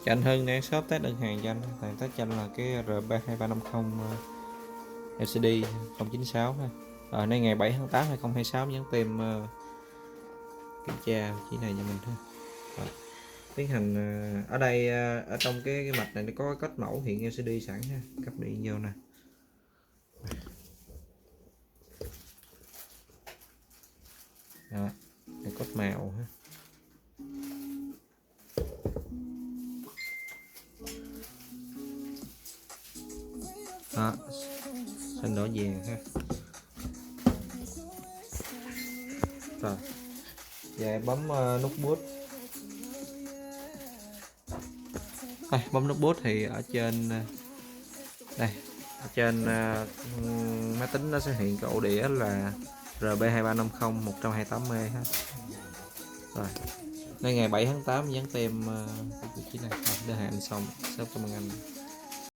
Cho anh Hưng đang shop test đơn hàng cho anh. Test cho anh là cái RB2350 LCD 096 ha. Nay ngày 7 tháng 8 2026 nhắn tìm kiểm tra chỉ này cho mình thôi. Rồi, tiến hành ở đây ở trong cái mạch này nó có code mẫu hiện LCD sẵn ha, cấp điện vô nè. Đó, đây code màu ha. Đó, xanh đỏ vàng ha. Rồi, về bấm nút boot. Đây, bấm nút boot thì ở trên đây, ở trên máy tính nó sẽ hiện cái ổ đĩa là RB2350 128M ha. Rồi, đây ngày 7 tháng 8 dán tem vị trí này. Rồi, đơn hàng xong, shop cho anh.